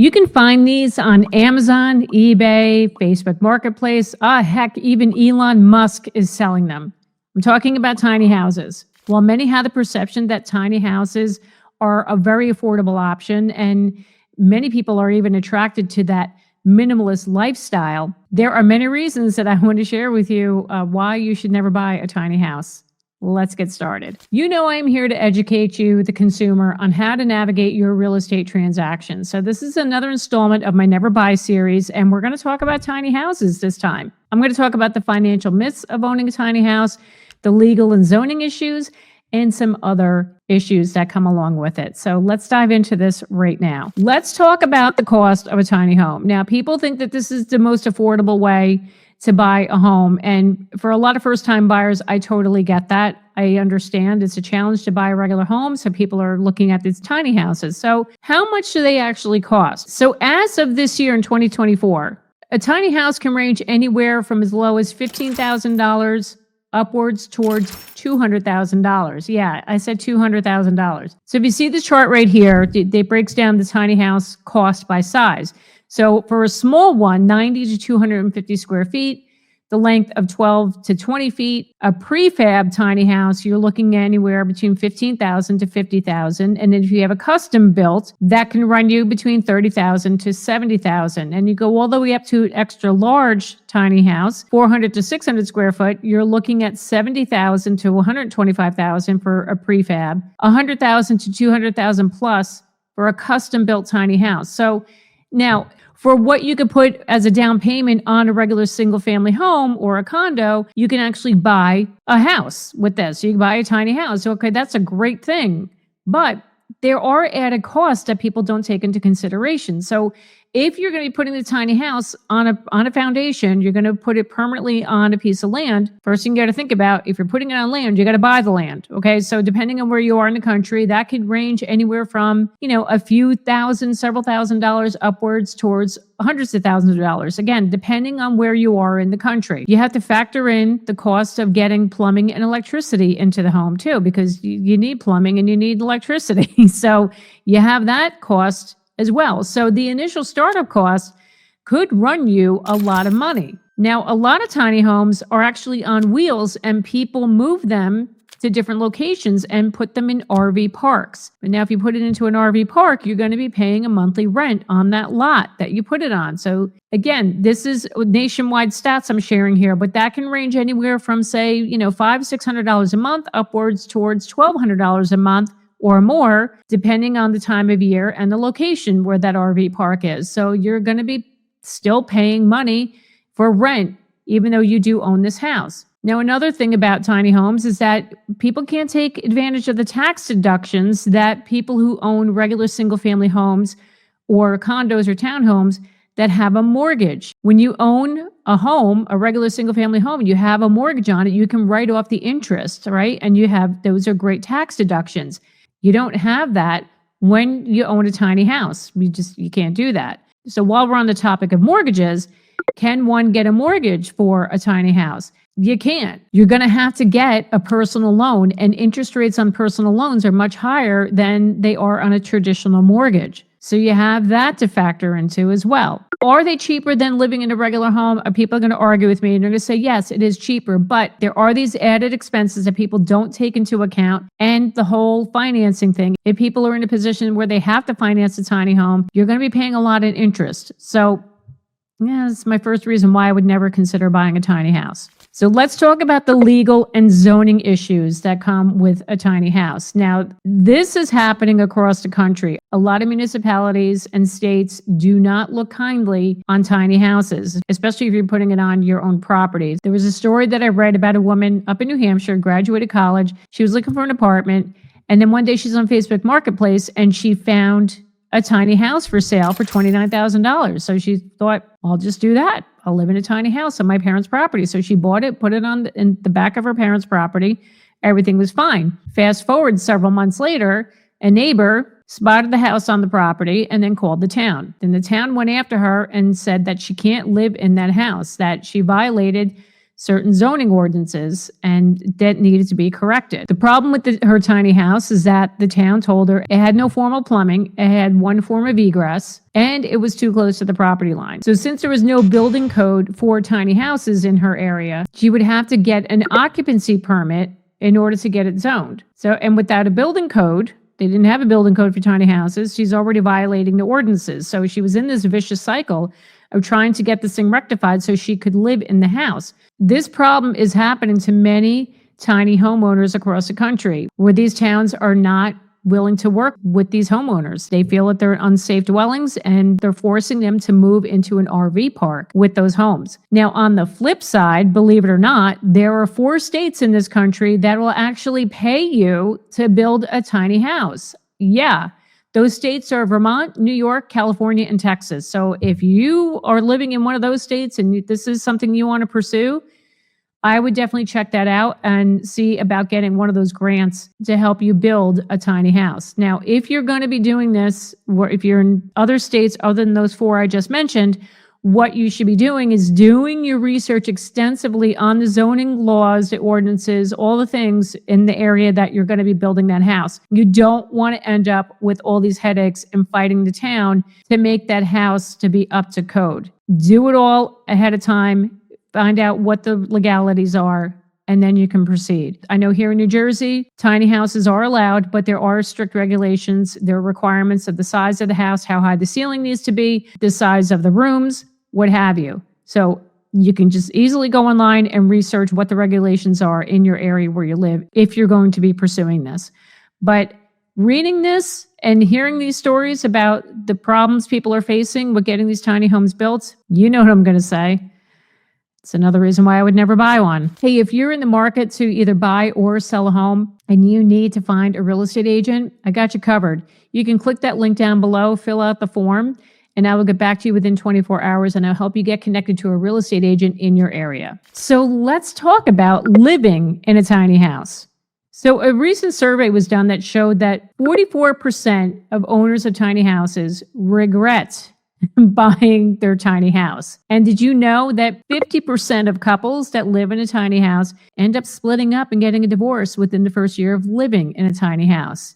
You can find these on Amazon, eBay, Facebook Marketplace. Heck, even Elon Musk is selling them. I'm talking about tiny houses. While many have the perception that tiny houses are a very affordable option, and many people are even attracted to that minimalist lifestyle, there are many reasons that I want to share with you why you should never buy a tiny house. Let's get started. You know I'm here to educate you, the consumer, on how to navigate your real estate transactions. So this is another installment of my Never Buy series, and we're going to talk about tiny houses this time. I'm going to talk about the financial myths of owning a tiny house, the legal and zoning issues, and some other issues that come along with it. So let's dive into this right now. Let's talk about the cost of a tiny home. Now, people think that this is the most affordable way to buy a home. And for a lot of first-time buyers, I totally get that. I understand it's a challenge to buy a regular home, so people are looking at these tiny houses. So how much do they actually cost? So as of this year in 2024, a tiny house can range anywhere from as low as $15,000 upwards towards $200,000. Yeah, I said $200,000. So if you see the chart right here, it breaks down the tiny house cost by size. So for a small one, 90 to 250 square feet, the length of 12 to 20 feet, a prefab tiny house, you're looking anywhere between $15,000 to $50,000. And if you have a custom built, that can run you between $30,000 to $70,000. And you go all the way up to an extra large tiny house, 400 to 600 square foot, you're looking at $70,000 to $125,000 for a prefab, $100,000 to $200,000 plus for a custom built tiny house. So now, for what you could put as a down payment on a regular single family home or a condo, you can actually buy a house with this. So you can buy a tiny house. Okay, that's a great thing. But there are added costs that people don't take into consideration. So if you're going to be putting the tiny house on a foundation, you're going to put it permanently on a piece of land. First thing you got to think about, if you're putting it on land, you got to buy the land. Okay. So depending on where you are in the country, that could range anywhere from, a few thousand, several $1,000s upwards towards hundreds of thousands of dollars. Again, depending on where you are in the country. You have to factor in the cost of getting plumbing and electricity into the home too, because you need plumbing and you need electricity. So you have that cost as well. So the initial startup cost could run you a lot of money. Now, a lot of tiny homes are actually on wheels, and people move them to different locations and put them in RV parks. And now if you put it into an RV park, you're going to be paying a monthly rent on that lot that you put it on. So again, this is nationwide stats I'm sharing here, but that can range anywhere from say, $500, $600 a month upwards towards $1,200 a month or more, depending on the time of year and the location where that RV park is. So you're going to be still paying money for rent, even though you do own this house. Now, another thing about tiny homes is that people can't take advantage of the tax deductions that people who own regular single-family homes or condos or townhomes that have a mortgage. When you own a home, a regular single-family home, you have a mortgage on it, you can write off the interest, right? And those are great tax deductions. You don't have that when you own a tiny house. You can't do that. So while we're on the topic of mortgages, can one get a mortgage for a tiny house? You can't. You're going to have to get a personal loan, and interest rates on personal loans are much higher than they are on a traditional mortgage. So you have that to factor into as well. Are they cheaper than living in a regular home? Are people going to argue with me? And they're going to say, yes, it is cheaper, but there are these added expenses that people don't take into account, and the whole financing thing. If people are in a position where they have to finance a tiny home, you're going to be paying a lot in interest. So yeah, that's my first reason why I would never consider buying a tiny house. So let's talk about the legal and zoning issues that come with a tiny house. Now, this is happening across the country. A lot of municipalities and states do not look kindly on tiny houses, especially if you're putting it on your own property. There was a story that I read about a woman up in New Hampshire, graduated college. She was looking for an apartment. And then one day she's on Facebook Marketplace and she found a tiny house for sale for $29,000. So she thought, I'll just do that. I'll live in a tiny house on my parents' property. So she bought it, put it in the back of her parents' property. Everything was fine. Fast forward several months later, a neighbor spotted the house on the property and then called the town. Then the town went after her and said that she can't live in that house, that she violated certain zoning ordinances, and that needed to be corrected. The problem with her tiny house is that the town told her it had no formal plumbing, it had one form of egress, and it was too close to the property line. So since there was no building code for tiny houses in her area, she would have to get an occupancy permit in order to get it zoned. So, and without a building code, they didn't have a building code for tiny houses. She's already violating the ordinances. So she was in this vicious cycle of trying to get this thing rectified so she could live in the house. This problem is happening to many tiny homeowners across the country, where these towns are not willing to work with these homeowners. They feel that they're unsafe dwellings and they're forcing them to move into an RV park with those homes. Now, on the flip side, believe it or not, there are 4 states in this country that will actually pay you to build a tiny house. Yeah. Those states are Vermont, New York, California, and Texas. So if you are living in one of those states and this is something you want to pursue, I would definitely check that out and see about getting one of those grants to help you build a tiny house. Now, if you're going to be doing this, or if you're in other states other than those 4 I just mentioned, what you should be doing is doing your research extensively on the zoning laws, the ordinances, all the things in the area that you're going to be building that house. You don't want to end up with all these headaches and fighting the town to make that house to be up to code. Do it all ahead of time. Find out what the legalities are, and then you can proceed. I know here in New Jersey, tiny houses are allowed, but there are strict regulations. There are requirements of the size of the house, how high the ceiling needs to be, the size of the rooms, what have you. So you can just easily go online and research what the regulations are in your area where you live if you're going to be pursuing this. But reading this and hearing these stories about the problems people are facing with getting these tiny homes built, you know what I'm going to say. It's another reason why I would never buy one. Hey, if you're in the market to either buy or sell a home and you need to find a real estate agent, I got you covered. You can click that link down below, fill out the form, and I will get back to you within 24 hours and I'll help you get connected to a real estate agent in your area. So let's talk about living in a tiny house. So a recent survey was done that showed that 44% of owners of tiny houses regret buying their tiny house. And did you know that 50% of couples that live in a tiny house end up splitting up and getting a divorce within the first year of living in a tiny house?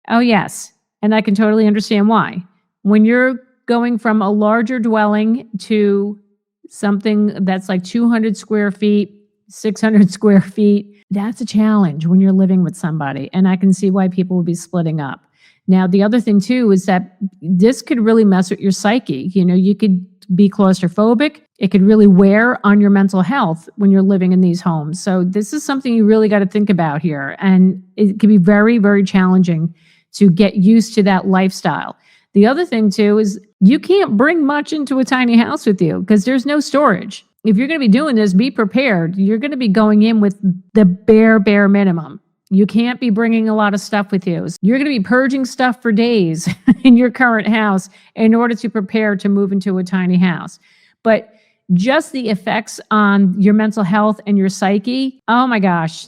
Oh, yes. And I can totally understand why. When you're going from a larger dwelling to something that's like 200 square feet, 600 square feet, that's a challenge when you're living with somebody. And I can see why people would be splitting up. Now, the other thing too is that this could really mess with your psyche. You know, you could be claustrophobic. It could really wear on your mental health when you're living in these homes. So this is something you really got to think about here. And it can be very, very challenging to get used to that lifestyle. The other thing too is you can't bring much into a tiny house with you because there's no storage. If you're going to be doing this, be prepared. You're going to be going in with the bare minimum. You can't be bringing a lot of stuff with you. You're going to be purging stuff for days in your current house in order to prepare to move into a tiny house. But just the effects on your mental health and your psyche, oh my gosh,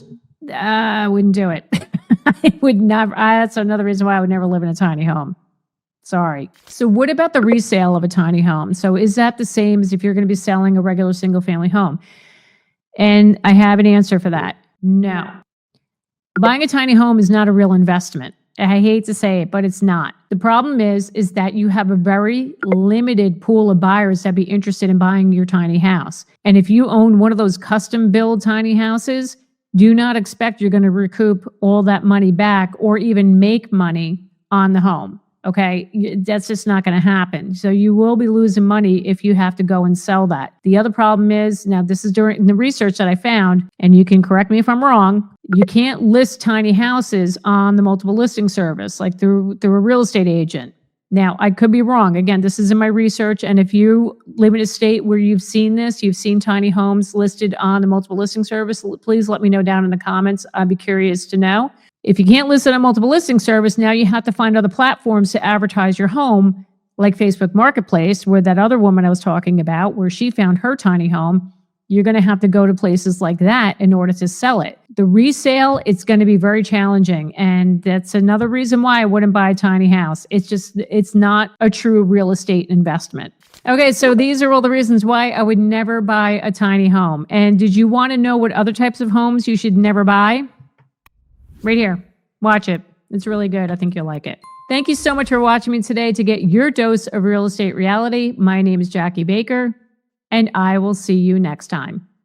I wouldn't do it. I would never. That's another reason why I would never live in a tiny home. Sorry. So what about the resale of a tiny home? So is that the same as if you're going to be selling a regular single family home? And I have an answer for that. No. Buying a tiny home is not a real investment. I hate to say it, but it's not. The problem is that you have a very limited pool of buyers that be interested in buying your tiny house. And if you own one of those custom build tiny houses, do not expect you're going to recoup all that money back or even make money on the home. Okay, that's just not going to happen. So you will be losing money if you have to go and sell that. The other problem is, now this is during the research that I found, and you can correct me if I'm wrong, you can't list tiny houses on the multiple listing service, like through a real estate agent. Now, I could be wrong. Again, this is in my research, and if you live in a state where you've seen this, you've seen tiny homes listed on the multiple listing service, please let me know down in the comments. I'd be curious to know. If you can't list it on multiple listing service, now you have to find other platforms to advertise your home, like Facebook Marketplace, where that other woman I was talking about, where she found her tiny home. You're going to have to go to places like that in order to sell it. The resale, it's going to be very challenging. And that's another reason why I wouldn't buy a tiny house. It's not a true real estate investment. Okay, so these are all the reasons why I would never buy a tiny home. And did you want to know what other types of homes you should never buy? Right here. Watch it. It's really good. I think you'll like it. Thank you so much for watching me today. To get your dose of real estate reality, my name is Jackie Baker, and I will see you next time.